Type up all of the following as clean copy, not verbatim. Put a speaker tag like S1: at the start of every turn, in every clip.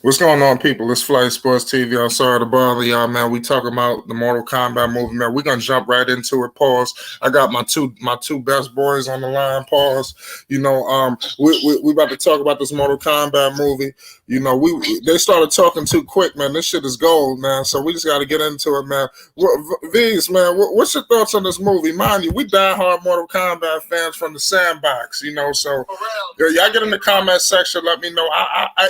S1: What's going on, people? It's Flight Sports TV. I'm sorry to bother y'all, man. We talking about the Mortal Kombat movie, man. We're gonna jump right into it. Pause. I got my two best boys on the line. Pause. We about to talk about this Mortal Kombat movie. They started talking too quick, man. This shit is gold, man. So we just got to get into it, man. V's, man. What's your thoughts on this movie? Mind you, we diehard Mortal Kombat fans from the sandbox. So y'all get in the comment section. Let me know.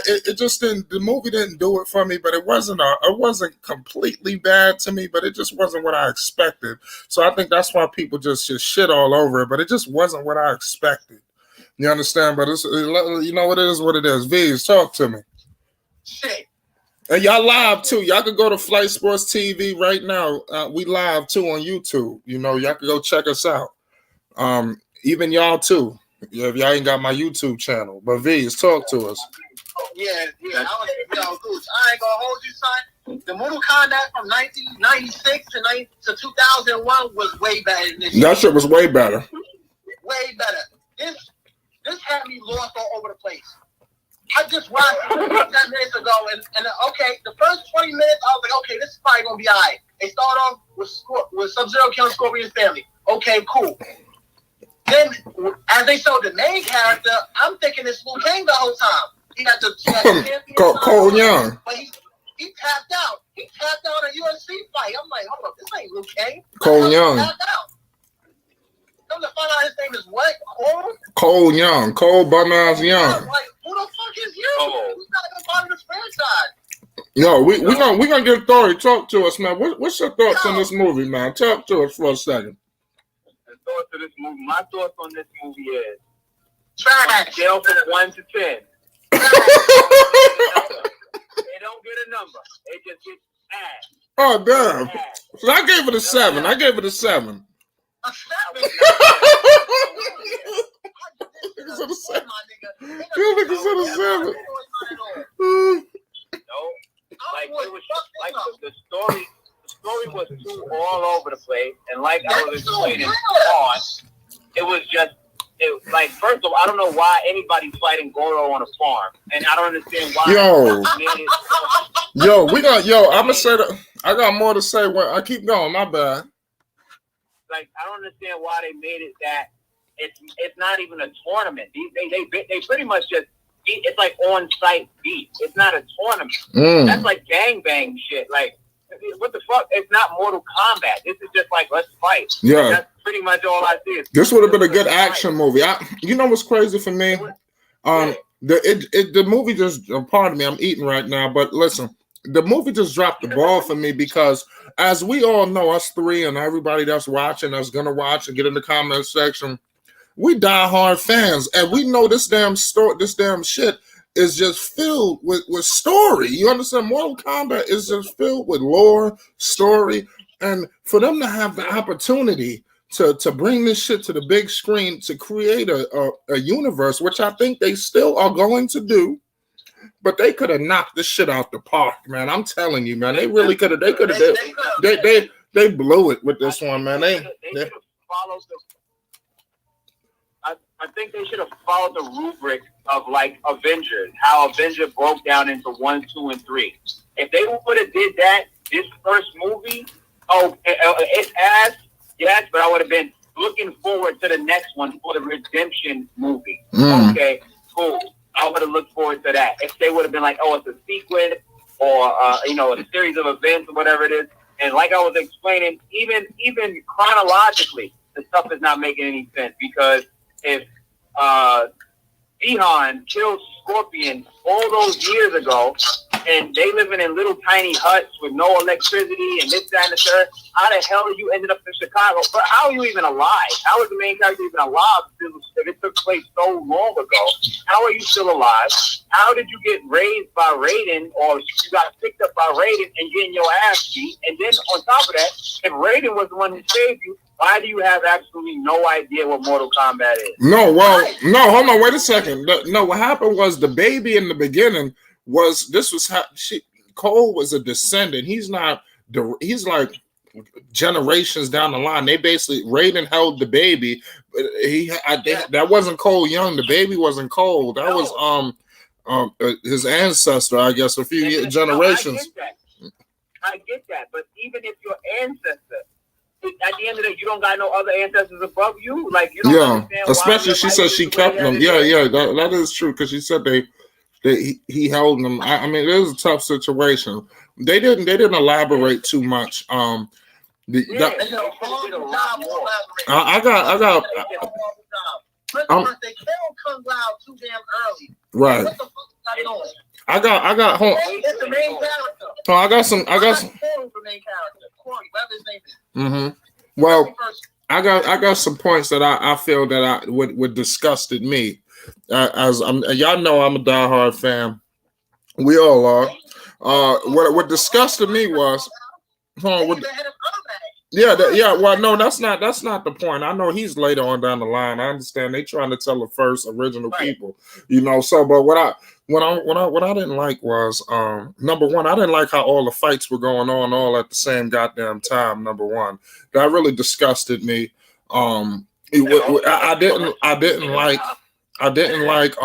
S1: It just didn't. The movie didn't do it for me, but it wasn't completely bad to me, but it just wasn't what I expected. So I think that's why people just shit all over it, but it just wasn't what I expected. You understand? But what it is, what it is. V's, talk to me.
S2: Shit.
S1: And y'all live too. Y'all can go to Flight Sports TV right now. We live too on YouTube. Y'all can go check us out. Even y'all too. Yeah, if y'all ain't got my YouTube channel. But V's, talk to us.
S2: Yeah. I ain't gonna hold you, son. The Mortal Kombat from 1996 to 2001 was way better than this.
S1: That shit was way better.
S2: Way better. This had me lost all over the place. I just watched it 10 minutes ago, and okay, the first 20 minutes, I was like, okay, this is probably gonna be all right. They start off with Sub-Zero killing Scorpion's family. Okay, cool. Then, as they showed the main character, I'm thinking it's Liu Kang the whole time. He got the champion.
S1: Cole Young.
S2: But he tapped out. He tapped out a UFC fight. I'm like, hold up, this ain't Liu Kang.
S1: Cole Young.
S2: Tapped out. Come to find out his name is what?
S1: Cole Young. Cole Bum-Ass Young.
S2: Like, who the fuck is you? Who's not even part of this franchise?
S1: Yo, we gonna get Thori. Talk to us, man. What's your thoughts on this movie, man? Talk to us for a second.
S3: My thoughts on this movie is
S2: Trash.
S3: scale from 1 to 10. They don't get a number. They just get ass.
S1: Oh damn! So I gave it a 7.
S2: A 7?
S1: Nigga said a 7. You nigga said a 7.
S3: No, like it was like the story. The story was too all over the place, and like I was explaining on, it was just. Like, first of all, I don't know why anybody's fighting Goro on a farm, and I don't understand why.
S1: I'm gonna say that. I got more to say when I keep going. My bad.
S3: Like, I don't understand why they made it that it's not even a tournament. They pretty much just it's like on site beat. It's not a tournament. That's like gangbang shit. Like, what the fuck? It's not Mortal Kombat. This is just like, let's fight.
S1: Yeah.
S3: That's pretty much all I see.
S1: This would have been a good action movie. You know what's crazy for me? The movie just, pardon me, I'm eating right now, but listen, the movie just dropped the ball for me because as we all know, us three and everybody that's watching, that's going to watch and get in the comment section, we diehard fans, and we know this damn shit is just filled with story. You understand? Mortal Kombat is just filled with lore, story, and for them to have the opportunity to bring this shit to the big screen, to create a universe, which I think they still are going to do, but they could have knocked this shit out the park, man. I'm telling you, man. They really could have. They blew it with this one, man. They
S3: followed I think they should have followed the rubric of like Avengers, how Avenger broke down into 1, 2, and 3. If they would have did that, this first movie, it's ass, yes, but I would have been looking forward to the next one for the redemption movie. Okay, cool. I would have looked forward to that. If they would have been like, oh, it's a sequence or a series of events or whatever it is. And like I was explaining, even chronologically, the stuff is not making any sense because if Dihan killed Scorpion all those years ago, and they living in little tiny huts with no electricity and this, that, and the third, how the hell are you ended up in Chicago? But how are you even alive? How is the main character even alive if it took place so long ago? How are you still alive? How did you get raised by Raiden, or you got picked up by Raiden and getting your ass beat? And then on top of that, if Raiden was the one who saved you, why do you have absolutely no idea what Mortal Kombat is?
S1: No, hold on, wait a second. No, what happened was the baby in the beginning Cole was a descendant. He's like generations down the line. They basically, Raiden held the baby, but that wasn't Cole Young. The baby wasn't Cole. That was his ancestor, I guess, a few generations.
S3: I get that, but even if your ancestor, at the end of the day, you don't got no other ancestors above you. Like you don't understand
S1: especially
S3: why
S1: she said she kept them. That is true because she said he held them. I mean, it was a tough situation. They didn't elaborate too much. I got.
S2: First, they killed Kung Lao too damn early.
S1: Right.
S2: What the fuck is that doing?
S1: I got.
S2: It's the main character.
S1: Oh, I got some.
S2: The main character. Corey, whatever his name is.
S1: Well, I got some points that I feel that would disgusted me. Y'all know I'm a diehard fan. We all are. What disgusted me was, well, no, that's not the point. I know he's later on down the line. I understand they trying to tell the first original people, So, but what I didn't like was, number one, I didn't like how all the fights were going on all at the same goddamn time. Number one, that really disgusted me. I didn't like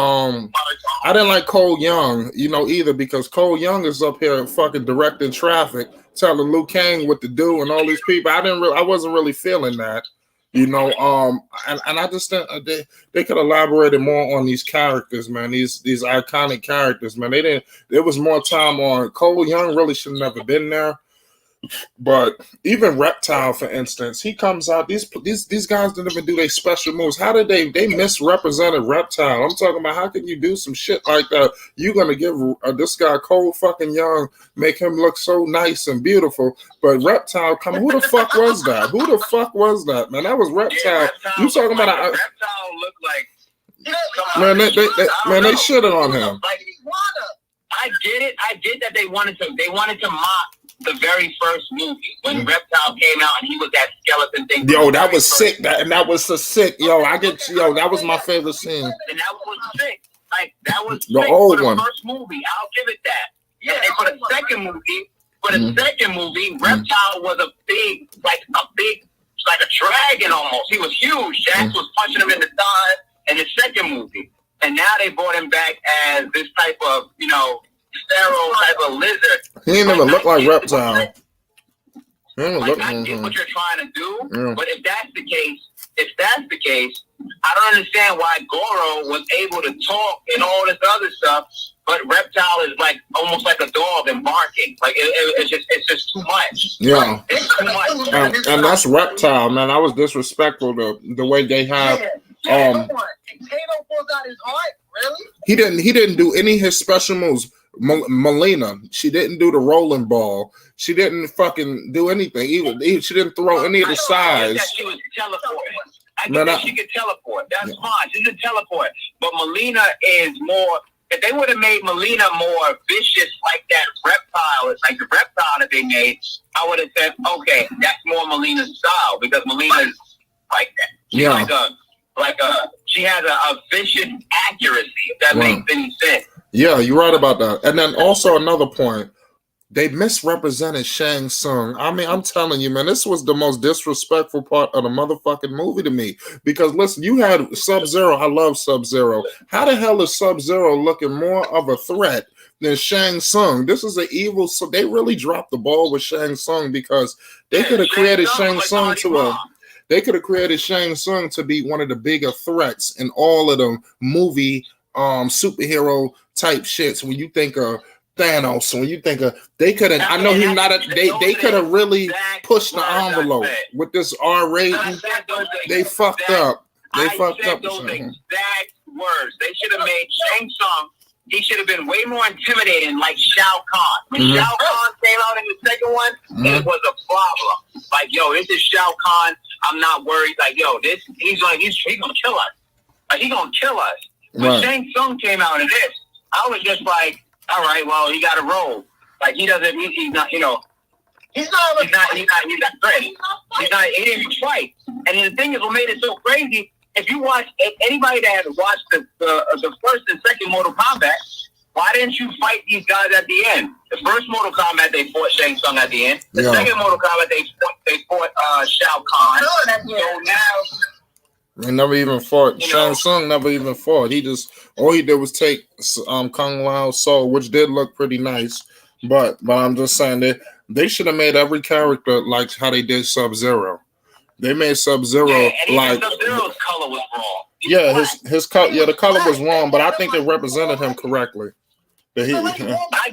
S1: Cole Young, either, because Cole Young is up here fucking directing traffic, telling Liu Kang what to do and all these people. I wasn't really feeling that, and I just think they could elaborate more on these characters, man. These iconic characters, man. They didn't. There was more time on Cole Young. Really should have never been there. But even Reptile, for instance, he comes out. These guys didn't even do their special moves. How did they misrepresented Reptile? I'm talking about, how can you do some shit like that? You're gonna give this guy Cole fucking Young, make him look so nice and beautiful, but Reptile come. Who the fuck was that? Who the fuck was that, man? That was Reptile. You talking about
S3: Reptile looked like
S1: they shitted on him.
S3: I get it. I get that they wanted to mock the very first movie when Reptile came out and he was that skeleton thing.
S1: Yo, that was sick. That was so sick. Yo, that was my favorite scene.
S3: And that was sick. Like that was
S1: the
S3: sick
S1: old
S3: for the
S1: one.
S3: First movie, I'll give it that. Yeah, and for the second movie, Reptile was a big, like a dragon almost. He was huge. Jax was punching him in the thigh in the second movie, and now they brought him back as this type of, sterile type of lizard.
S1: He didn't even look like Reptile.
S3: I get what you're trying to do, but if that's the case, I don't understand why Goro was able to talk and all this other stuff, but Reptile is like almost like a dog and barking. Like it's just too much.
S1: Yeah,
S3: it's too much.
S1: And that's Reptile, man. I was disrespectful to the way they have.
S2: Kano pulls out his heart. Really?
S1: He didn't do any of his special moves. Melina, she didn't do the rolling ball. She didn't fucking do anything. She didn't throw any of the sides.
S3: She was teleporting. I think she could teleport. That's fine. She could teleport. But Melina is more. If they would have made Melina more vicious like that Reptile, it's like the Reptile that they made, I would have said, okay, that's more Melina's style, because Melina is like that. She's she has a vicious accuracy, if that makes any sense.
S1: Yeah, you're right about that. And then also another point, they misrepresented Shang Tsung. I mean, I'm telling you, man, this was the most disrespectful part of the motherfucking movie to me. Because listen, you had Sub-Zero. I love Sub-Zero. How the hell is Sub-Zero looking more of a threat than Shang Tsung? This is an evil. So they really dropped the ball with Shang Tsung, because they could have created Shang Tsung They could have created Shang Tsung to be one of the bigger threats in all of them movie superhero type shits. When you think of Thanos, when you think of, they could have, I know he's not a, they could have really pushed the envelope with this R rating. They fucked up. They fucked up.
S3: Those exact words. They should have made Shang Tsung. He should have been way more intimidating, like Shao Kahn. When Shao Kahn came out in the second one, it was a problem. Like, yo, this is Shao Kahn. I'm not worried. Like, yo, he's gonna kill us. Like, he's gonna kill us. When Shang Tsung came out in this, I was just like, all right, well, he got to roll. Like, he's not, he's not ready. He didn't fight. And the thing is, what made it so crazy, if you watch, anybody that has watched the first and second Mortal Kombat, why didn't you fight these guys at the end? The first Mortal Kombat, they fought Shang Tsung at the end. The second Mortal Kombat, they fought Shao Kahn. So now,
S1: He never even fought.
S3: You
S1: Shang
S3: know,
S1: Tsung never even fought. He just all he did was take Kung Lao's soul, which did look pretty nice. But I'm just saying that they should have made every character like how they did Sub-Zero. They made Sub-Zero
S3: and even
S1: like
S3: Sub-Zero's color was wrong.
S1: yeah, his color the color was wrong, but I think they represented him correctly. That he,
S3: I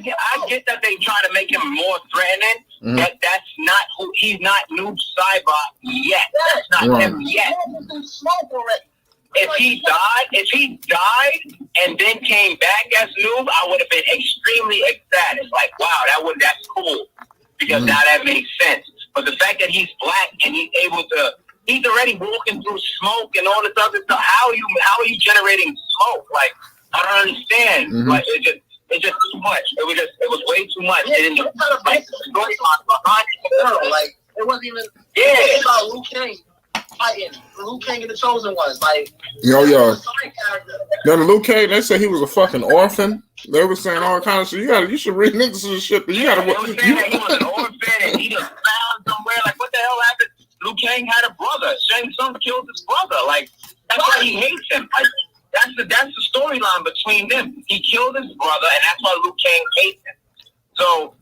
S3: get that they try to make him more threatening. But that's not who he's not Noob Saibot yet. That's not him yet. If he died and then came back as Noob, I would have been extremely ecstatic. Like, wow, that's cool. Because now that makes sense. But the fact that he's black and he's already walking through smoke and all this other stuff. How are you generating smoke? Like, I don't understand. Like, it's just too much. It was way too much.
S2: Yeah, and it wasn't even about Liu Kang fighting. Liu Kang and the Chosen Ones. Like,
S1: then Liu Kang, they said he was a fucking orphan. They were saying all kinds of shit. You should read into some shit.
S3: They were saying that he was an orphan and he just found somewhere. Like, what the hell happened? Liu Kang had a brother. Shang Tsung killed his brother. Like, that's why he hates him. Like, that's the storyline between them. He killed his brother, and that's why Liu Kang hates him. So,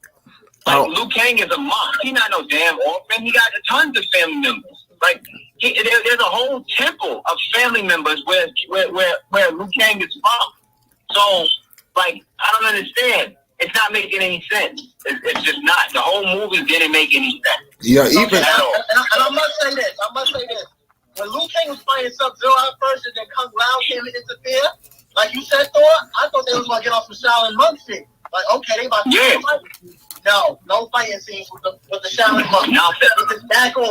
S3: Liu Kang is a monk. He's not no damn orphan. He got tons of family members. Like, there's a whole temple of family members where Liu Kang is from. So, like, I don't understand. It's not making any sense. It's just not. The whole movie didn't make any sense.
S1: Yeah, even.
S2: And I must say this. When Liu Kang was fighting Sub-Zero at first, and then Kung Lao came and interfered, like you said, Thor, I thought they was gonna get off some Shaolin monk shit. Like, okay, they about to fight. No fighting scenes with the Shaolin monk. With the back on.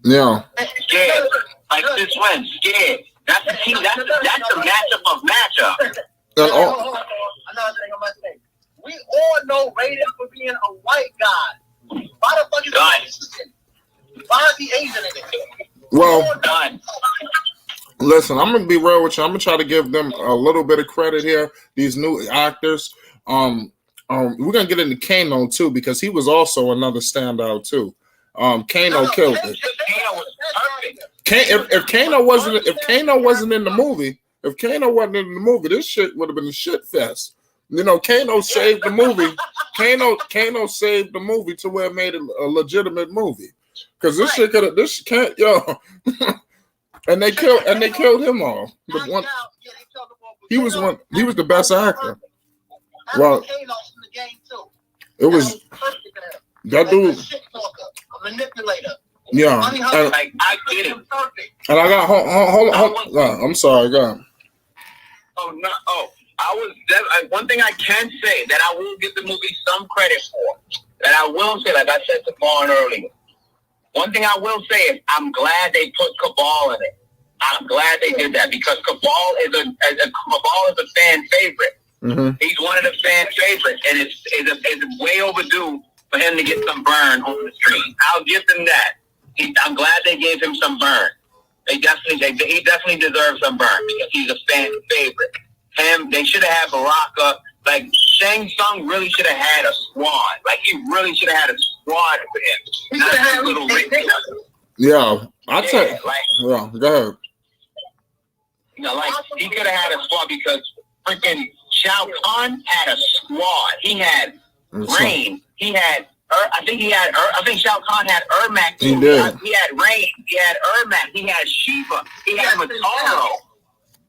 S1: Yeah.
S3: Scared. Like this one, scared. That's the matchup of matchup.
S2: Another thing I must say. We all know Raiden for being a white guy. Why the fuck is he Asian? Why is he Asian in it?
S1: Well, listen, I'm gonna be real with you. I'm gonna try to give them a little bit of credit here. These new actors. We're gonna get into Kano too because he was also another standout too. Kano killed it. If Kano wasn't in the movie, this shit would have been a shit fest. You know, Kano saved the movie. Kano saved the movie to where it made it a legitimate movie. Because and they killed him all. He was the best actor. Well, it was that dude.
S2: A manipulator.
S1: Yeah,
S3: I get it.
S1: And I got hold on. I'm sorry, go ahead.
S3: One thing I can say that I will give the movie some credit for. That I will say, like I said to Vaughn earlier. One thing I will say is I'm glad they put Cabal in it. I'm glad they did that because Cabal is a fan favorite. Mm-hmm. He's one of the fan favorites, and it's way overdue for him to get some burn on the screen. I'll give them that. I'm glad they gave him some burn. He definitely deserves some burn because he's a fan favorite. They should have had Baraka. Like Shang Tsung really should have had a squad. Like he really should have had a squad for him. Not a little Rick.
S1: Yeah, I tell you. Yeah, go ahead.
S3: You know, like he could have had a squad because freaking Shao Kahn had a squad. He had Rain. He had. I think Shao Kahn had Ermac too.
S1: He did.
S3: He had Rain. He had Ermac. He had Shiva. He had Mataro.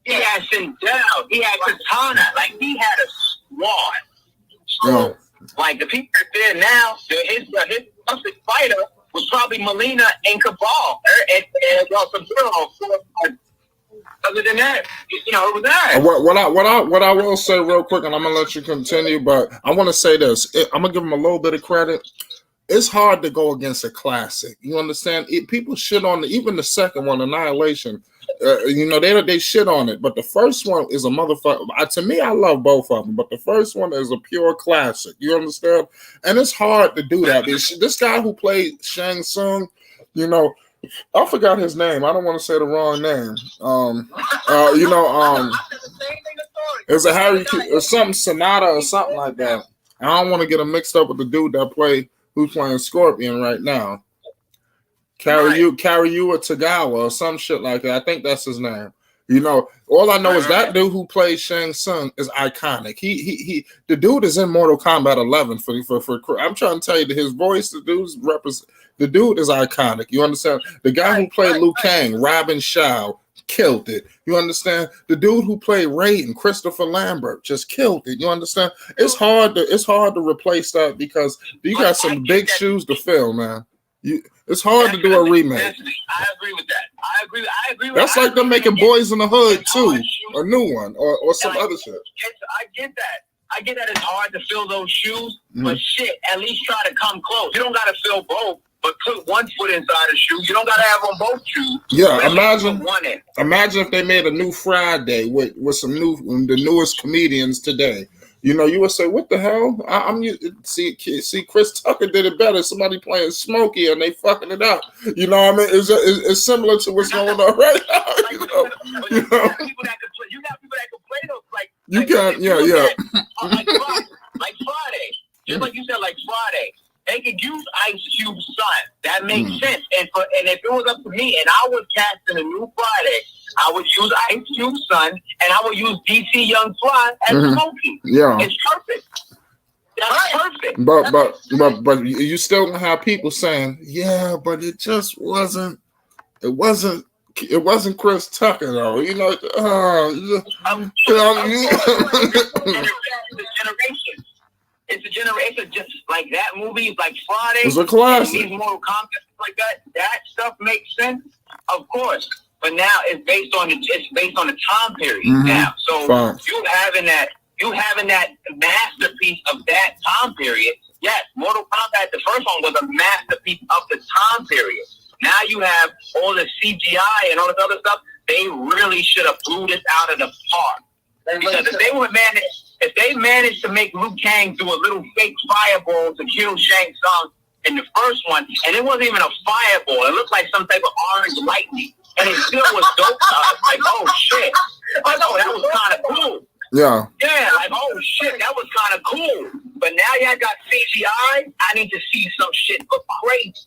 S3: He had Sindel. He had Katana. Like he had a squad. So, like the people that there now, his toughest fighter was probably Melina and Cabal. Other than that, you know, it was that.
S1: What I will say real quick, and I'm gonna let you continue, but I want to say this. I'm gonna give him a little bit of credit. It's hard to go against a classic. You understand? People shit on even the second one, Annihilation. You know, they shit on it, but the first one is a motherfucker. To me, I love both of them, but the first one is a pure classic. You understand? And it's hard to do that. This guy who played Shang Tsung, you know, I forgot his name. I don't want to say the wrong name. It's a Harry or something Sonata or something like that. I don't want to get him mixed up with the dude who's playing Scorpion right now. Karyu Tagawa or some shit like that. I think that's his name. You know, all I know is that dude who plays Shang Tsung is iconic. He the dude is in Mortal Kombat 11 for I'm trying to tell you that his voice, the dude is iconic. You understand? The guy who played Liu Kang, Robin Shao, killed it. You understand? The dude who played Raiden, Christopher Lambert, just killed it. You understand? It's hard to replace that because you got some big shoes to fill, man. It's hard to do a remake.
S3: I agree with that. I agree with
S1: That's like them making Boys in the Hood too, a new one, or some other shit.
S3: I get that. I get that it's hard to fill those shoes, but shit, at least try to come close. You don't got to fill both, but put one foot inside a shoe. You don't got to have on both shoes.
S1: Yeah, imagine if they made a new Friday with the newest comedians today. You know, you would say, "What the hell?" See, Chris Tucker did it better. Somebody playing Smokey and they fucking it up. You know what I mean? It's similar to what's going on right now. You got people that can play those like. Like Friday, just like you said, like Friday. They could use Ice Cube's son. That makes sense. And if it was up to me and I was casting a new Friday, I would use Ice Cube's son and I would use DC Young Fly as Smokey. Yeah. It's perfect. That's perfect. But you still gonna have people saying, yeah, but it just wasn't Chris Tucker though. You know,
S3: It's a generation, just like that movie, like Friday.
S1: It's a classic.
S3: These Mortal Kombat like that. That stuff makes sense, of course. But now it's based on the time period now. So you having that masterpiece of that time period. Yes, Mortal Kombat, the first one was a masterpiece of the time period. Now you have all the CGI and all this other stuff. They really should have blew this out of the park. Because if they managed to make Liu Kang do a little fake fireball to kill Shang Tsung in the first one, and it wasn't even a fireball, it looked like some type of orange lightning, and it still was dope. Like, oh shit, like, oh, that was kind of cool.
S1: Yeah,
S3: like, oh shit, that was kind of cool. But now y'all got CGI. I need to see some shit look crazy.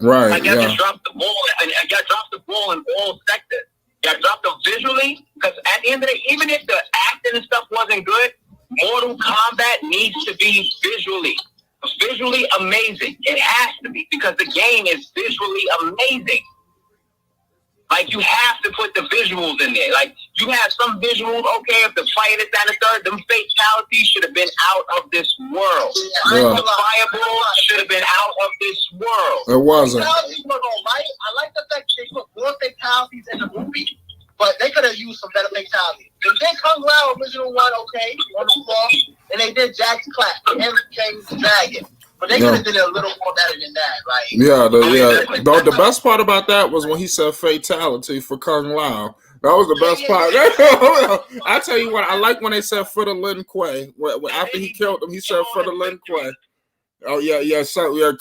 S1: Right.
S3: Like y'all just dropped the ball, and y'all dropped the ball in all sectors. Y'all dropped them visually, because at the end of the day, even if the acting and stuff wasn't good, Mortal Kombat needs to be visually amazing. It has to be, because the game is visually amazing. Like, you have to put the visuals in there. Like, you have some visuals, okay, if the fight is down the third, them fatalities should have been out of this world.
S1: Yeah.
S3: The fireball should have been out of this world.
S1: It wasn't.
S2: Fatalities were all right. I like the fact they put more fatalities in the movie, but they could have used some better fatalities. They did Kung Lao original one, okay, on the floor, and they did Jack's Clap, and James the Dragon. But they could have did it a little more better than that, right?
S1: The best part about that was when he said fatality for Kung Lao. That was the best part. I tell you what, I like when they said for the Lin Kuei. After he killed him, he said for the Lin Kuei. Oh yeah.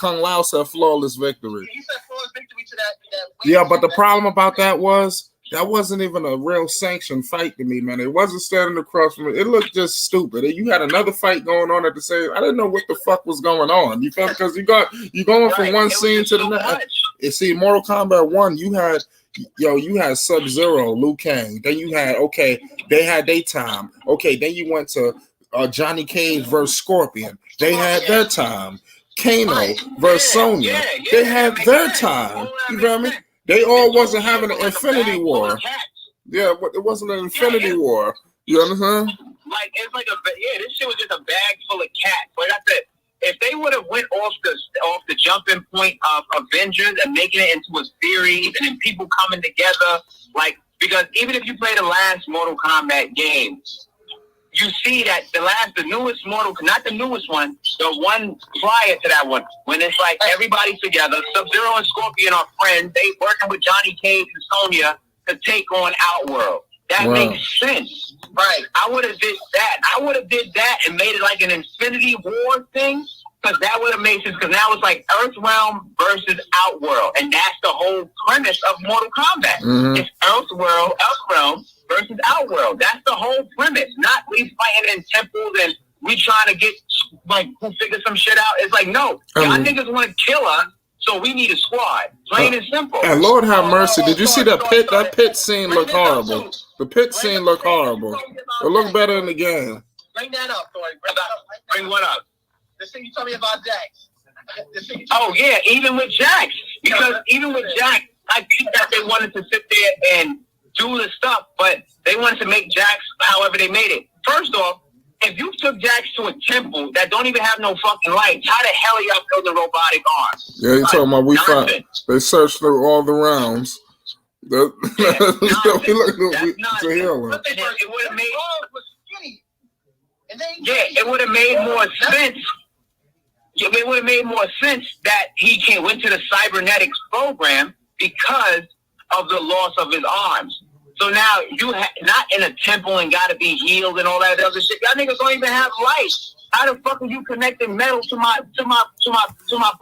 S1: Kung Lao said flawless victory.
S2: He said flawless victory to that.
S1: Yeah, but the problem about that was that wasn't even a real sanctioned fight to me, man. It wasn't standing across from it. It looked just stupid. You had another fight going on at the same. I didn't know what the fuck was going on. You feel? Because you going from one scene to the next. You see, Mortal Kombat 1, you had Sub-Zero, Liu Kang. Then you had they had their time. Okay, then you went to Johnny Cage versus Scorpion. They had their time. Kano versus Sonya. They had their time. You feel me? They all wasn't having an Infinity War. Yeah, but it wasn't an Infinity War. You understand?
S3: Like, it's like this shit was just a bag full of cats. Like I said, if they would have went off the jumping point of Avengers and making it into a series and then people coming together, like, because even if you play the last Mortal Kombat game, you see that the newest not the newest one, the one prior to that one, when it's like everybody together, Sub-Zero and Scorpion are friends, they working with Johnny Cage and Sonya to take on Outworld. That makes sense. Right. I would have did that and made it like an Infinity War thing, because that would have made sense, because now it's like Earthrealm versus Outworld, and that's the whole premise of Mortal Kombat. Mm-hmm. It's Earthrealm versus Outworld. That's the whole premise. Not we fighting in temples and we trying to get, like, who figure some shit out. It's like, no, y'all niggas want to kill us, So we need a squad. Plain and simple.
S1: And Lord have mercy. Did you see that pit? That pit scene looked horrible. The pit scene looked horrible. It looked better in the game.
S2: Bring that up, Thor.
S3: Bring what up?
S2: This thing you told me about Jax.
S3: Oh yeah, even with Jax, because even with Jax, I think that they wanted to sit there and do the stuff, but they wanted to make Jax however they made it. First off, if you took Jax to a temple that don't even have no fucking lights, how the hell are y'all building robotic arms?
S1: Yeah, you talking about we found? They searched through all the rounds. To heal him.
S3: It would have made. Yeah, it would have made more sense. It would have made more sense that he went to the cybernetics program because of the loss of his arms. So now you not in a temple and got to be healed and all that other shit. Y'all niggas don't even have life. How the fuck are you connecting metal to my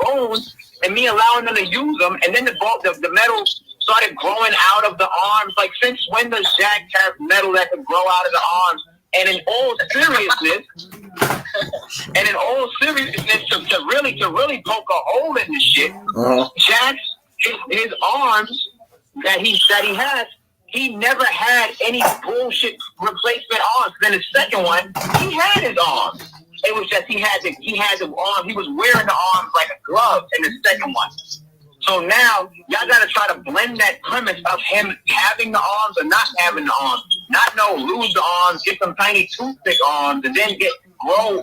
S3: bones and me allowing them to use them? And then the metal started growing out of the arms. Like, since when does Jack have metal that can grow out of the arms? And in all seriousness, to really poke a hole in this shit, Jack's his arms that he has, he never had any bullshit replacement arms. Then the second one, he had his arms. It was just he had the arm. He was wearing the arms like a glove in the second one. So now y'all gotta try to blend that premise of him having the arms or not having the arms. Not lose the arms, get some tiny toothpick arms, and then grow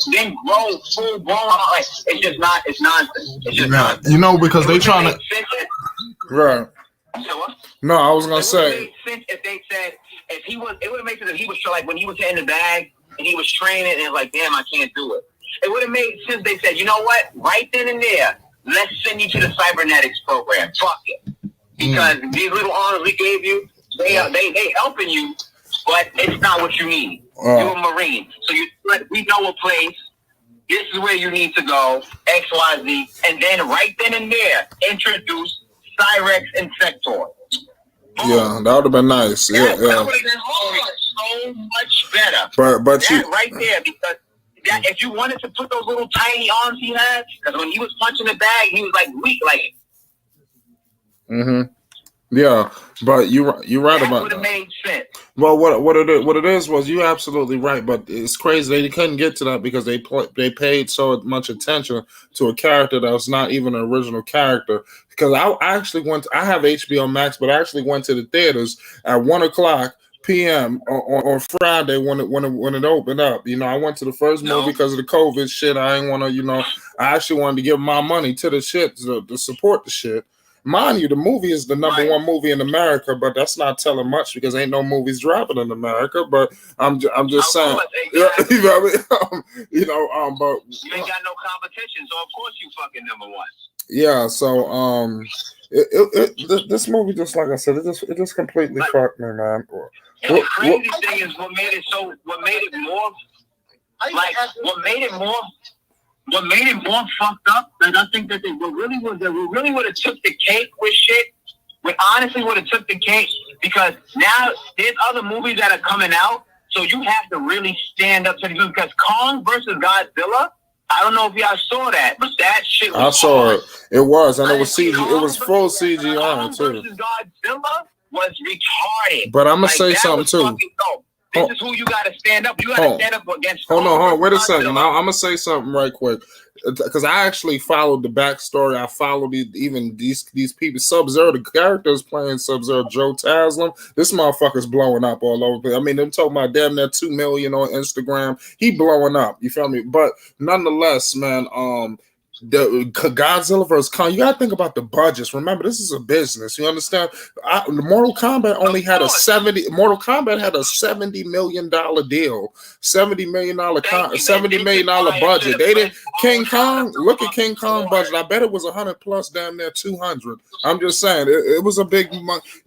S3: full blown. Like, it's nonsense. It's just nonsense.
S1: You know, because they trying to. Right. No, I was gonna say.
S3: If they said it would have made sense if he was like when he was in the bag and he was training and it was like, damn, I can't do it. It would have made sense. They said, you know what? Right then and there, let's send you to the cybernetics program. Fuck it, because these little arms we gave you, they helping you, but it's not what you need. You're a Marine, so we know a place. This is where you need to go. X, Y, Z, and then right then and there, introduce Cyrex and Sector. Boom.
S1: Yeah, that would have been nice. That
S3: would have been so much better.
S1: But
S3: that right there, because if you wanted to put those little tiny arms he had, because when he was punching the bag, he was like weak, like.
S1: Yeah, but you're right
S3: that
S1: about that.
S3: Would have made sense.
S1: Well, what it is was you're absolutely right, but it's crazy they couldn't get to that because they paid so much attention to a character that was not even an original character. Because I actually I have HBO Max, but I actually went to the theaters at 1:00 p.m. on Friday when it opened up. You know, I went to the first movie because of the COVID shit. I didn't want to, I actually wanted to give my money to the shit to support the shit. Mind you, the movie is the number one movie in America, but that's not telling much because ain't no movies dropping in America. But I'm just saying, you know what I mean? But
S3: you ain't got no competition, so of course you fucking number one.
S1: Yeah, so this movie, just like I said, it just completely fucked me, man.
S3: The crazy thing is what made it more fucked up, and I think that what really would have took the cake with shit, honestly would have took the cake, because now there's other movies that are coming out, so you have to really stand up to these movies, because Kong versus Godzilla, I don't know if y'all saw that, but that shit was
S1: I saw
S3: hard.
S1: it. It was, and it was CG. It was full CGI
S3: Kong
S1: too.
S3: Versus Godzilla was retarded.
S1: But I'm gonna say something too.
S3: This is who you got to stand up. You got to stand up against.
S1: Hold on. Wait a second. I'm gonna say something right quick, because I actually followed the backstory. I followed even these people. Sub-Zero, the characters playing Sub-Zero, Joe Taslim. This motherfucker's blowing up all over. I mean, them talking about damn near 2 million on Instagram. He blowing up. You feel me? But nonetheless, man. The Godzilla vs. Kong, you gotta think about the budgets. Remember, this is a business. You understand? Mortal Kombat only had Mortal Kombat had a $70 million deal, $70 million budget. They didn't. King Kong, look at King Kong budget. I bet it was 100 plus, damn near 200. I'm just saying, it was a big.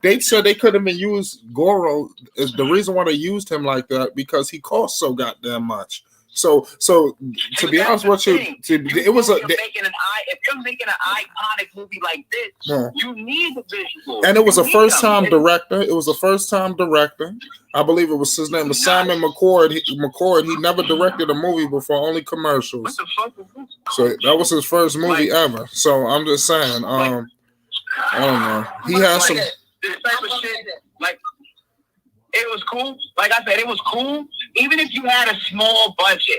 S1: They said they could have been used. Goro is the reason why they used him like that, because he cost so goddamn much. So to be honest with you, it was
S3: if you're making an iconic movie like this, you need the visuals.
S1: And it was a first time director. It was a first time director. I believe it was his name was Simon McCord. He never directed a movie before, only commercials.
S3: What the fuck is this?
S1: So that was his first movie ever. So I'm just saying, I don't know. He has some
S3: this type of shit. Like, it was cool. Like I said, it was cool. Even if you had a small budget,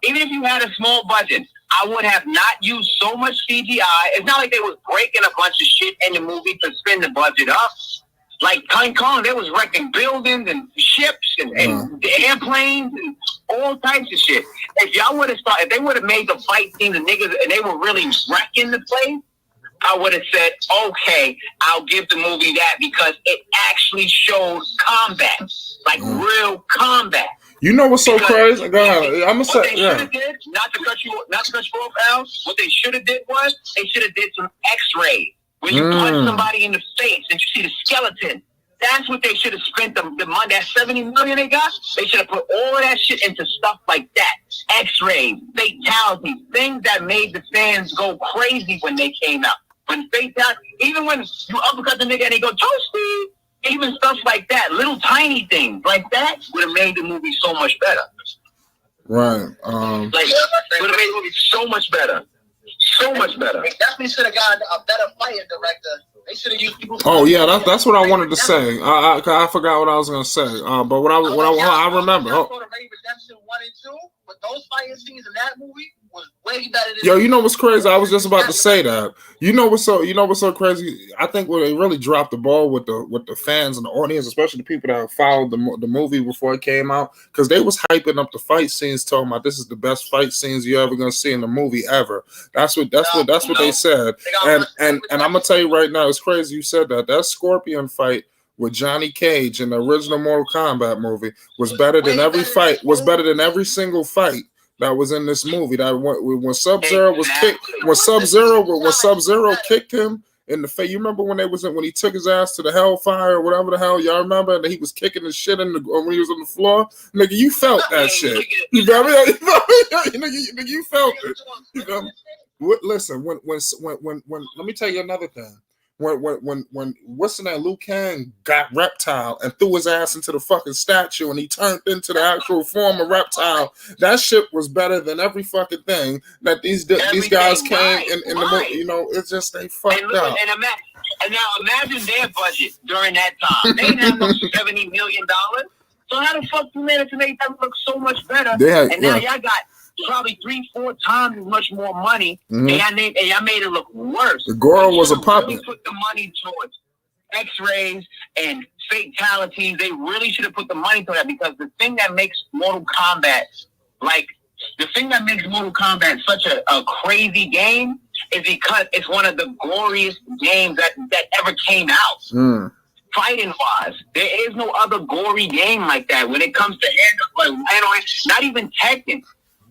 S3: I would have not used so much CGI. It's not like they was breaking a bunch of shit in the movie to spend the budget up. Like King Kong, they was wrecking buildings and ships and airplanes and all types of shit. If they would have made the fight scene, the niggas, and they were really wrecking the place, I would have said, okay, I'll give the movie that because it actually showed combat, like real combat.
S1: You know what's so crazy? Go ahead. I'm gonna say,
S3: did, not to cut you off, Al. What they should have did was they should have did some X-rays where you punch somebody in the face and you see the skeleton. That's what they should have spent the money. That $70 million they got. They should have put all of that shit into stuff like that. X-rays, fatalities, things that made the fans go crazy when they came out. When even when you uppercut the nigga and they go toasty, even stuff like that, little tiny things like that would have made the movie so much better.
S1: Right.
S3: Would have made the movie so much better. So much better.
S2: They definitely should have gotten a better fighting director. They should have used people.
S1: Oh yeah, that's what I wanted to say. I forgot what I was gonna say. But what I remember.
S2: I saw the Raid Redemption 1 and 2, but those fighting scenes in that movie was way better than.
S1: Yo, you know what's crazy? I was just about to say that. You know what's so crazy? I think where they really dropped the ball with the fans and the audience, especially the people that followed the movie before it came out, because they was hyping up the fight scenes, talking about this is the best fight scenes you ever gonna see in the movie ever. That's what they said. And I'm gonna tell you right now, it's crazy you said that. That Scorpion fight with Johnny Cage in the original Mortal Kombat movie was better than every fight. Was better than every single fight that was in this movie. That when Sub-Zero was kicked, when Sub-Zero kicked him in the face. You remember when he took his ass to the Hellfire or whatever the hell, y'all remember? And he was kicking the shit when he was on the floor. Nigga, you felt that shit. You felt me? Nigga, you felt it. You know? Listen, when let me tell you another thing. When what's the name? Liu Kang got Reptile and threw his ass into the fucking statue and he turned into the actual form of Reptile. That shit was better than every fucking thing that these guys came in the movie. You know, it's just they fucked up.
S3: And now imagine their budget during that time. They didn't have no $70 million. So how the fuck you made it to make that look so much better? Now y'all got probably 3-4 times as much more money, and y'all made it look worse.
S1: The Goro was a puppet.
S3: Really put the money towards X-rays and fatalities. They really should have put the money to that, because the thing that makes Mortal Kombat such a crazy game is because it's one of the glorious games that ever came out. Fighting wise, there is no other gory game like that when it comes to not even Tekken.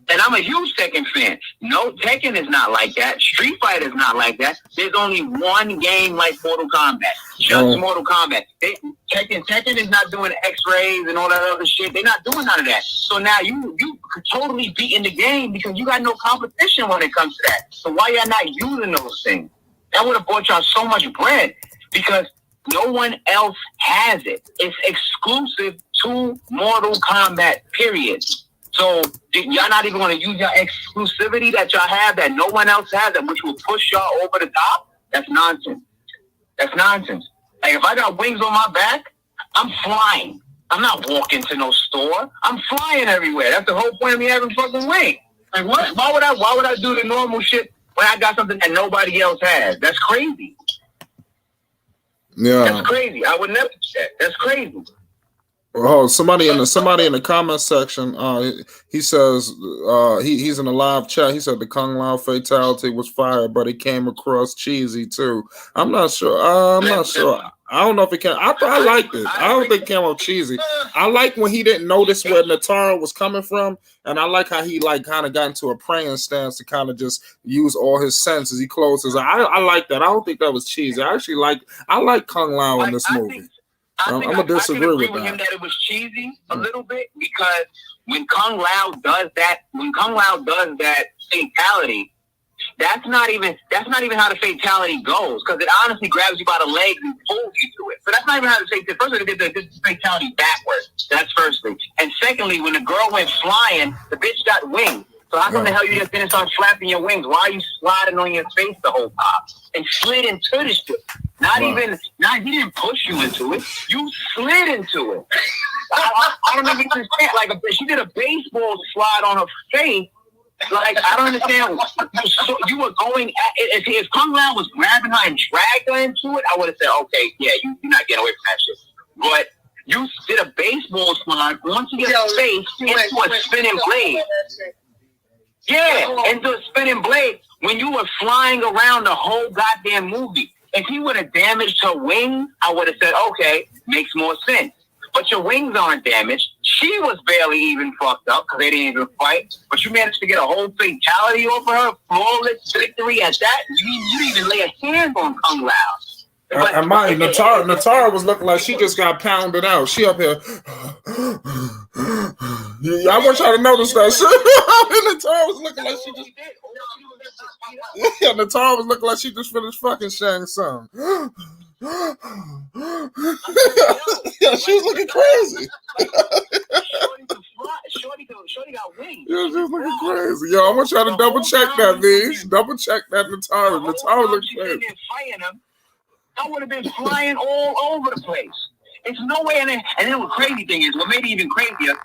S3: And I'm a huge Tekken fan. No, Tekken is not like that. Street Fighter is not like that. There's only one game like Mortal Kombat. Just Mortal Kombat. Tekken is not doing X-rays and all that other shit. They're not doing none of that. So now you could totally beat in the game because you got no competition when it comes to that. So why y'all not using those things? That would have bought y'all so much bread because no one else has it. It's exclusive to Mortal Kombat, period. So y'all not even going to use your exclusivity that y'all have that no one else has, that which will push y'all over the top? That's nonsense. That's nonsense. Like, if I got wings on my back, I'm flying. I'm not walking to no store. I'm flying everywhere. That's the whole point of me having fucking wings. Like, what? Why would I do the normal shit when I got something that nobody else has? That's crazy.
S1: Yeah.
S3: That's crazy. I would never do that. That's crazy.
S1: Oh, somebody in the comment section, he says he's in a live chat. He said the Kung Lao fatality was fire, but it came across cheesy too. I'm not sure. I don't know if it can. I liked it. I don't think it came out cheesy. I like when he didn't notice where Natara was coming from, and I like how he kind of got into a praying stance to kind of just use all his senses. He closed his eye. I like that. I don't think that was cheesy. I like Kung Lao in this movie. I'm gonna disagree
S3: I
S1: with
S3: him
S1: that.
S3: that it was cheesy a little bit because when Kung Lao does that fatality, that's not even how the fatality goes because it honestly grabs you by the legs and pulls you to it. So that's not even how the fatality. First, they did the fatality backwards. That's firstly, and secondly, when the girl went flying, the bitch got wings. So how come the hell you just didn't start flapping your wings? Why are you sliding on your face the whole time? And slid into the shit. He didn't push you into it. You slid into it. I don't even understand. Like, she did a baseball slide on her face. Like, I don't understand. You were going at it. If Kung Lao was grabbing her and dragged her into it, I would have said, okay, yeah, you're not getting away from that shit. But you did a baseball slide onto your face into a spinning blade. Yeah, into a spinning blade when you were flying around the whole goddamn movie. If he would have damaged her wings, I would have said, okay, makes more sense. But your wings aren't damaged. She was barely even fucked up because they didn't even fight. But you managed to get a whole fatality over her, flawless victory at that. You didn't even lay a hand on Kung Lao.
S1: And Natara was looking like she just got pounded out. She up here. I want y'all to notice that shit. Natara was looking like she just. Yeah, Natara was looking like she just finished fucking Shang Tsung. Yeah, she was looking crazy.
S3: Shorty got wings.
S1: Yeah, she was looking crazy. Yo, I want y'all to double check that, man. Double check that Natara. Natara looks crazy.
S3: I would have been flying all over the place. It's no way. And then the crazy thing is, what made it even crazier,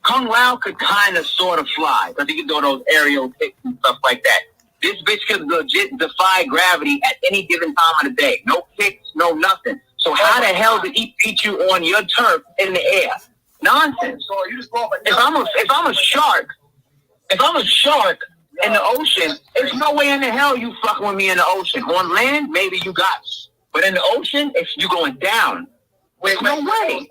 S3: Kung Lao could kind of sort of fly because he could do those aerial kicks and stuff like that. This bitch could legit defy gravity at any given time of the day. No kicks, no nothing. So how the hell did he beat you on your turf in the air? Nonsense. So you just if I'm a shark in the ocean, there's no way in the hell you fucking with me in the ocean. On land, maybe you got me. But in the ocean, if you going down, no way.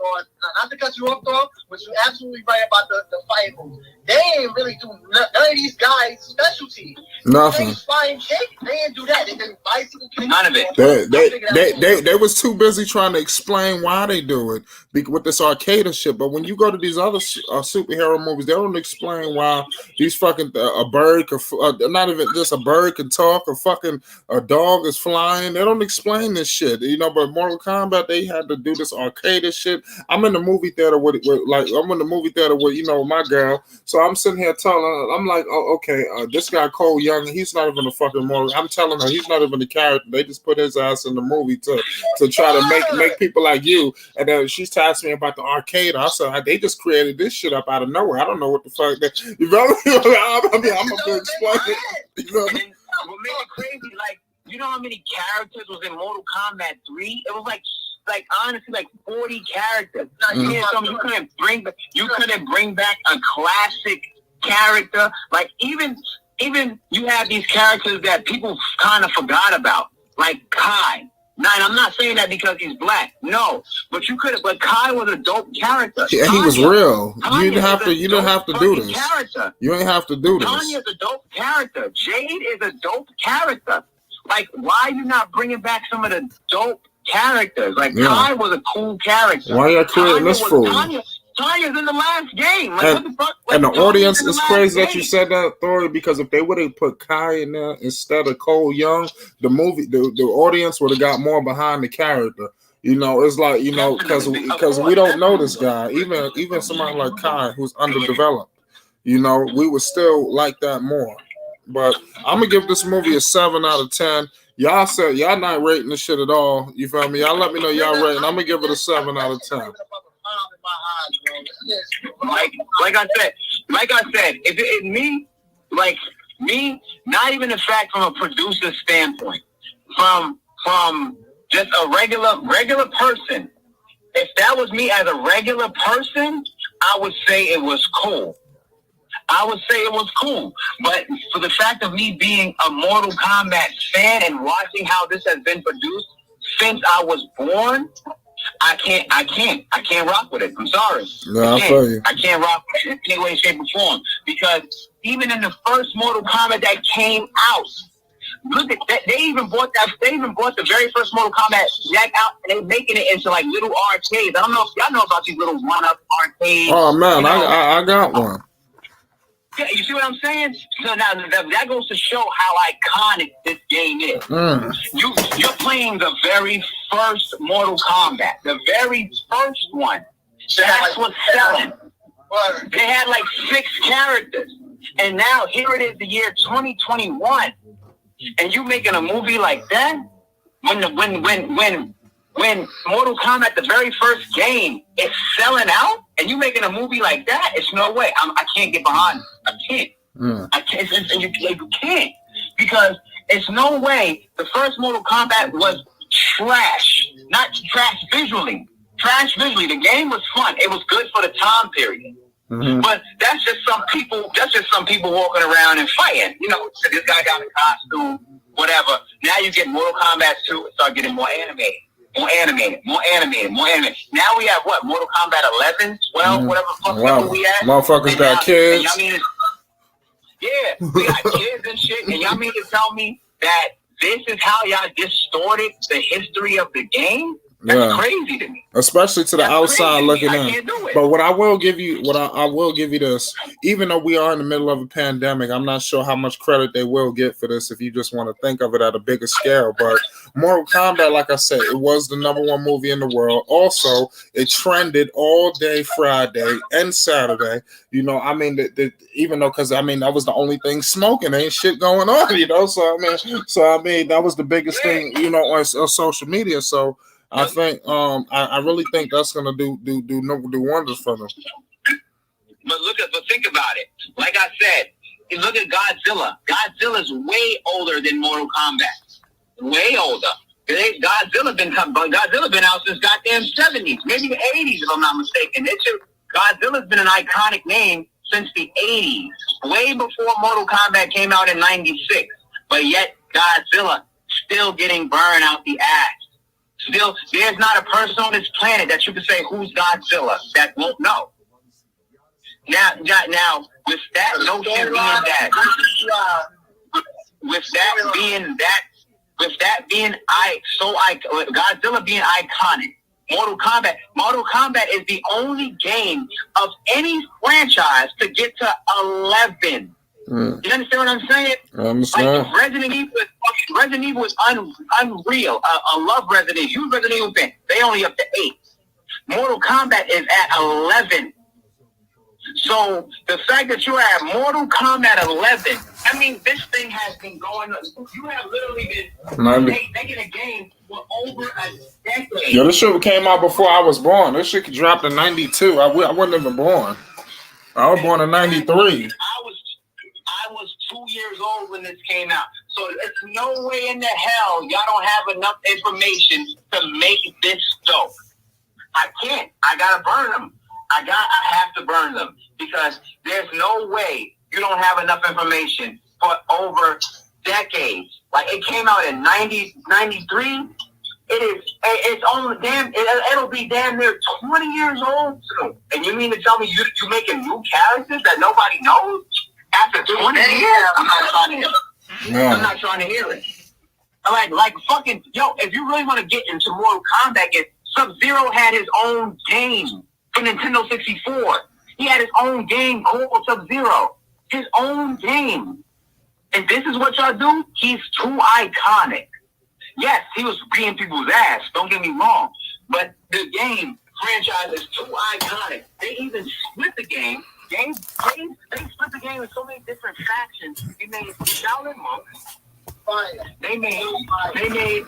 S2: Not to cut you off, though, but you're absolutely right about the fight moves. They ain't really do none of these guys' specialty.
S1: Nothing.
S2: They flying kick, they ain't do that. They did bicycle kick.
S3: None of it.
S1: They was too busy trying to explain why they do it with this arcade shit. But when you go to these other superhero movies, they don't explain why these fucking a bird could not even just a bird can talk or fucking a dog is flying. They don't explain this shit, But Mortal Kombat, they had to do this arcade shit. I'm in the movie theater with my girl. So I'm sitting here telling her, I'm like, oh, okay, this guy Cole Young, he's not even a fucking Mortal. I'm telling her he's not even the character. They just put his ass in the movie to try to make people like you. And then she's asking me about the arcade. I said, they just created this shit up out of nowhere. I don't know what the fuck. You know what I mean? I'm gonna explain it. You know what I mean?
S3: What made it crazy, like, you know how many characters was in Mortal Kombat 3? It was like honestly 40 characters. You couldn't bring back a classic character. Like even you have these characters that people kind of forgot about, like Kai. Now, and I'm not saying that because he's black. No, but Kai was a dope character.
S1: Yeah, he was real. You didn't have to do this.
S3: Character.
S1: You ain't have to do this.
S3: Tanya's a dope character. Jade is a dope character. Like, why are you not bringing back some of the dope characters? Like, Kai was a cool character.
S1: Why are you creating this fool?
S3: Tanya's in the last game. Like, what the fuck?
S1: And the audience is crazy that you said that, Thor, because if they would have put Kai in there instead of Cole Young, the audience would have got more behind the character. It's like, because we don't know this guy. Even somebody like Kai who's underdeveloped, we would still like that more. But I'm gonna give this movie a 7 out of 10. Y'all said y'all not rating this shit at all. You feel me? Y'all let me know y'all rating. I'm gonna give it a 7 out of 10.
S3: Like I said, if it's me, not even the fact from a producer standpoint, from just a regular person. If that was me as a regular person, I would say it was cool. But for the fact of me being a Mortal Kombat fan and watching how this has been produced since I was born, I can't rock with it. I'm sorry.
S1: No,
S3: I can't rock with it in any way, shape, or form. Because even in the first Mortal Kombat that came out, look at that. They even bought the very first Mortal Kombat Jack out, and they making it into like little arcades. I don't know if y'all know about these little one-up arcades.
S1: Oh man,
S3: you know?
S1: I got one.
S3: Yeah, you see what I'm saying? So now that goes to show how iconic this game is. You're playing the very first Mortal Kombat, the very first one. That's what's selling. They had like 6 characters, and now here it is, the year 2021, and you making a movie like that when Mortal Kombat, the very first game, is selling out, and you making a movie like that? It's no way. I can't get behind it. I can't. I can't. And you can't, because it's no way. The first Mortal Kombat was trash, not trash visually. Trash visually. The game was fun. It was good for the time period. But that's just some people. That's just some people walking around and fighting. You know, this guy got a costume, whatever. Now you get Mortal Kombat 2. Start getting more animated. More animated. Now we have what? Mortal Kombat 11, 12, whatever the fuck we have.
S1: Motherfuckers got kids.
S3: Y'all mean we got kids and shit. And y'all mean to tell me that this is how y'all distorted the history of the game? That's crazy to me.
S1: Especially to the outside looking in. But what I will give you, I will give you this, even though we are in the middle of a pandemic, I'm not sure how much credit they will get for this if you just want to think of it at a bigger scale. But Mortal Kombat, like I said, it was the #1 movie in the world. Also, it trended all day Friday and Saturday. You know, I mean, even though, because I mean, that was the only thing smoking, ain't shit going on, you know. So I mean, that was the biggest thing, you know, on social media. So I think I really think that's gonna do wonders for them.
S3: But think about it. Like I said, look at Godzilla. Godzilla's way older than Mortal Kombat. Way older. Godzilla been out since goddamn 70s, maybe the 80s if I'm not mistaken. Godzilla's been an iconic name since the 80s, way before Mortal Kombat came out in 96. But yet Godzilla still getting burned out the ass. Still, there's not a person on this planet that you can say who's Godzilla that won't know. Now, with that notion Godzilla being iconic, Mortal Kombat is the only game of any franchise to get to 11. You understand what I'm saying?
S1: I understand.
S3: Like Resident Evil is unreal. I love Resident Evil. You Resident Evil fan. They only up to 8. Mortal Kombat is at 11. So the fact that you're at Mortal Kombat 11, I mean, this thing has been going on. You have literally been making a game for over a decade.
S1: Yo, this shit came out before I was born. This shit dropped in 92. I wasn't even born. I was born in 93.
S3: I was 2 years old when this came out. So it's no way in the hell y'all don't have enough information to make this dope. I can't. I gotta burn them. I have to burn them because there's no way you don't have enough information for over decades. Like it came out in 93. It's only it'll be damn near 20 years old soon. And you mean to tell me you're making new characters that nobody knows? After 20 years, I'm not trying to hear it.
S1: No.
S3: I'm not trying to hear it. Like fucking, if you really want to get into Mortal Kombat, Sub-Zero had his own game for Nintendo 64. He had his own game called Sub-Zero. His own game. And this is what y'all do? He's too iconic. Yes, he was beating people's ass, don't get me wrong. But the game franchise is too iconic. They even split the game. They split the game in so many different factions. They made Shaolin Monks. They made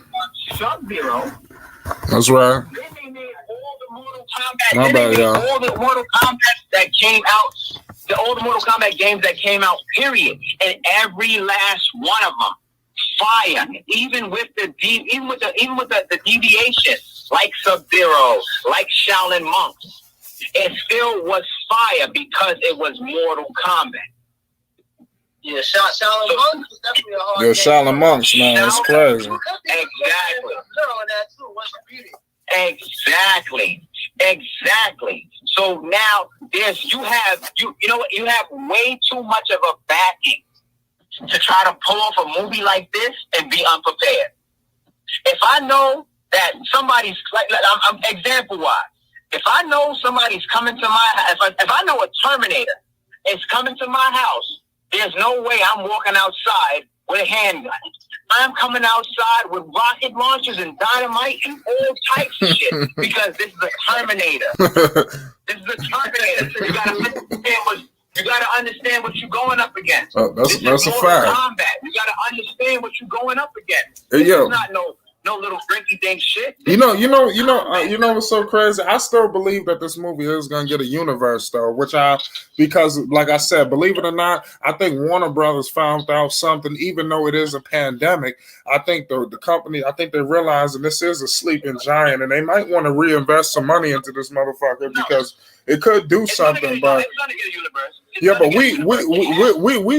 S3: Sub-Zero.
S1: That's right.
S3: Then they made all the Mortal Kombat. All the Mortal Kombat that came out. All the Mortal Kombat games that came out. Period. And every last one of them, fire. Even with the deviation, like Sub-Zero, like Shaolin Monks. It still was fire because it was Mortal Kombat.
S2: Yeah, Shaolin Monks was definitely a hard
S1: game. Shaolin Monks, man, it's crazy.
S3: Exactly. So now you have way too much of a backing. to try to pull off a movie like this and be unprepared. If I know that somebody's example wise, if I know somebody's coming to my house, if I know a Terminator is coming to my house, there's no way I'm walking outside with a handgun. I'm coming outside with rocket launchers and dynamite and all types of shit because this is a Terminator. This is a Terminator. So you gotta understand what you're going up against.
S1: That's a fact.
S3: Combat. You gotta understand what you're going up against.
S1: This
S3: is not no little rinky dink shit.
S1: You know what's so crazy? I still believe that this movie is gonna get a universe though, because like I said, believe it or not, I think Warner Brothers found out something. Even though it is a pandemic, I think the company, I think they realize that this is a sleeping giant, and they might want to reinvest some money into this motherfucker because it could do something. But but we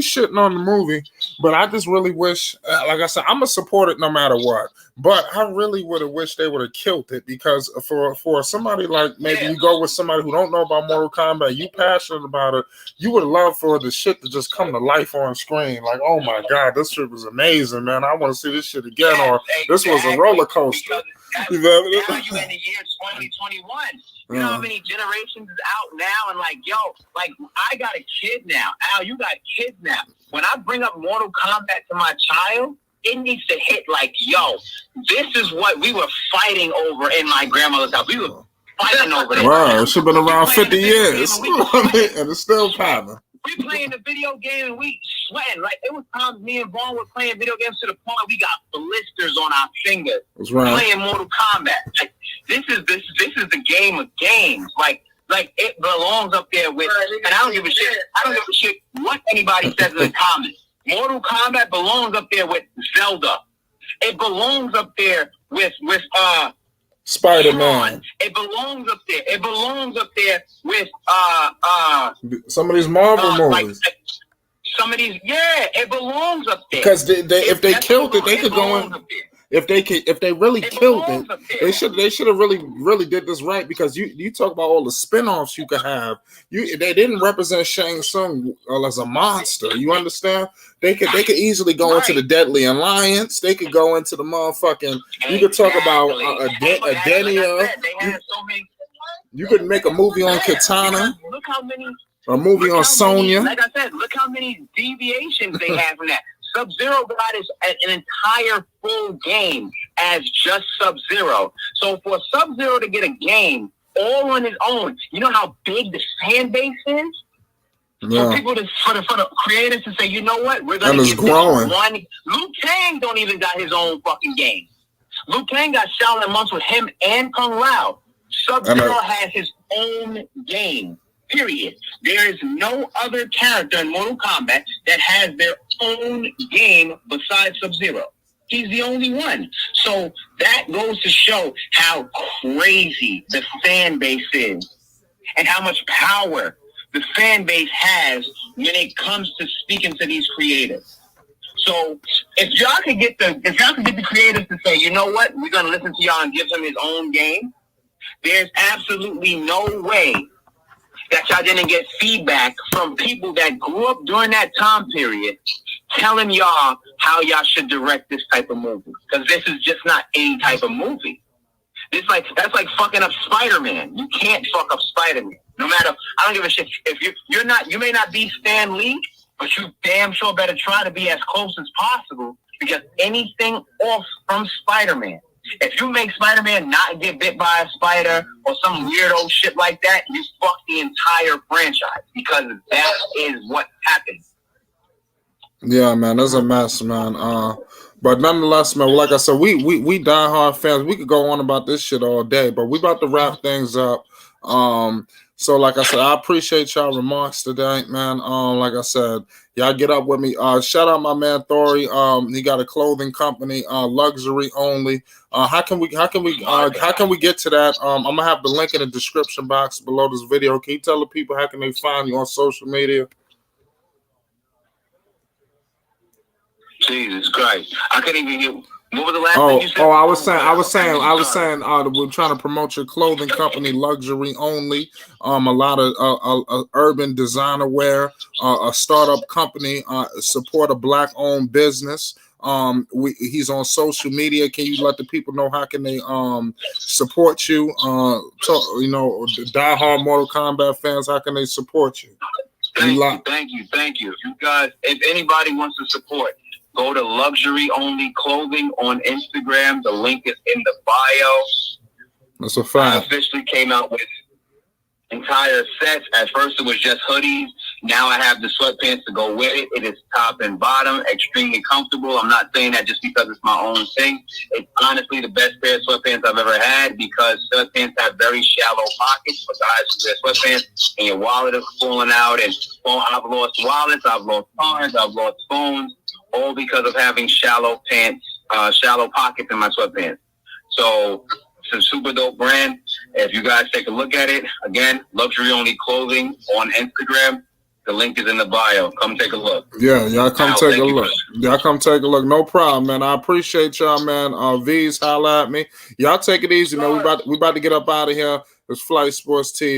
S1: shitting on the movie. But I just really wish, like I said, I'm gonna support it no matter what. But I really would have wished they would have killed it because for somebody like maybe you go with somebody who don't know about Mortal Kombat, you passionate about it, you would love for the shit to just come to life on screen. Like, oh my God, this shit was amazing, man. I want to see this shit again, or this was a roller coaster.
S3: You know, now you in the year 2021. You know how many generations is out now, and like, yo, like I got a kid now. Al, you got kids now. When I bring up Mortal Kombat to my child, it needs to hit like, yo, this is what we were fighting over in my grandmother's house. We were fighting over this.
S1: Wow, it should have been around 50 years. And it's still popping.
S3: We playing the video game and we sweating. Like, it was times me and Vaughn were playing video games to the point we got blisters on our fingers.
S1: That's right.
S3: Playing Mortal Kombat. Like, this is the game of games. Like it belongs up there with, and I don't give a shit. I don't give a shit what anybody says in the comments. Mortal Kombat belongs up there with Zelda. It belongs up there with
S1: Spider-Man.
S3: It belongs up there. It belongs up there with
S1: some of these Marvel movies.
S3: Like, some of these, it belongs up there.
S1: Because if they killed it, they could go in. If they really killed it, they should have really did this right, because you talk about all the spinoffs you could have. They didn't represent Shang Tsung as a monster. You understand? They could easily go into the Deadly Alliance. They could go into the motherfucking. You could talk about Adenia. You could make a movie on Katana.
S3: Look how many.
S1: A movie on Sonya.
S3: Like I said, look how many deviations they have from that. Sub-Zero got an entire full game as just Sub-Zero. So for Sub-Zero to get a game all on his own, you know how big the fan base is?
S1: Yeah.
S3: For people for the creators to say, you know what, we're gonna give this one. Liu Kang don't even got his own fucking game. Liu Kang got Shaolin Monks with him and Kung Lao. Sub-Zero has his own game. Period. There is no other character in Mortal Kombat that has their own game besides Sub-Zero. He's the only one. So that goes to show how crazy the fan base is and how much power the fan base has when it comes to speaking to these creators. So if y'all could get the creators to say, you know what, we're gonna listen to y'all and give him his own game, there's absolutely no way that y'all didn't get feedback from people that grew up during that time period telling y'all how y'all should direct this type of movie. Because this is just not any type of movie. That's like fucking up Spider-Man. You can't fuck up Spider-Man. No matter, I don't give a shit. If you may not be Stan Lee, but you damn sure better try to be as close as possible, because anything off from Spider-Man, if you make Spider-Man not get bit by a spider or some weirdo shit like that, you fuck the entire franchise, because that is what happens.
S1: Yeah, man, that's a mess, man. But nonetheless, man, like I said, we diehard fans. We could go on about this shit all day, but we about to wrap things up. So like I said, I appreciate y'all remarks today, man. Like I said, y'all get up with me. Shout out my man Thori. He got a clothing company, luxury only. How can we get to that? I'm gonna have the link in the description box below this video. Can you tell the people how can they find you on social media?
S3: Jesus Christ, I couldn't even get. What was the last thing you said?
S1: I was saying, we're trying to promote your clothing company, luxury only. A lot of urban designer wear, a startup company, support a black-owned business. He's on social media. Can you let the people know how can they support you? Diehard Mortal Kombat fans, how can they support you?
S3: Thank you. You guys, if anybody wants to support, go to Luxury Only Clothing on Instagram. The link is in the bio.
S1: That's a fact.
S3: I officially came out with entire sets. At first, it was just hoodies. Now I have the sweatpants to go with it. It is top and bottom, extremely comfortable. I'm not saying that just because it's my own thing. It's honestly the best pair of sweatpants I've ever had because sweatpants have very shallow pockets for guys who wear sweatpants and your wallet is falling out. And I've lost wallets, I've lost cards, I've lost phones, all because of having shallow pockets in my sweatpants. So it's a super dope brand. If you guys take a look at it, again, Luxury Only Clothing on Instagram. The link is in the bio. Come take a look.
S1: Yeah, y'all come take a look. Y'all come take a look. No problem, man. I appreciate y'all, man. V's, holla at me. Y'all take it easy, man. We about to get up out of here. It's Flight Sports TV.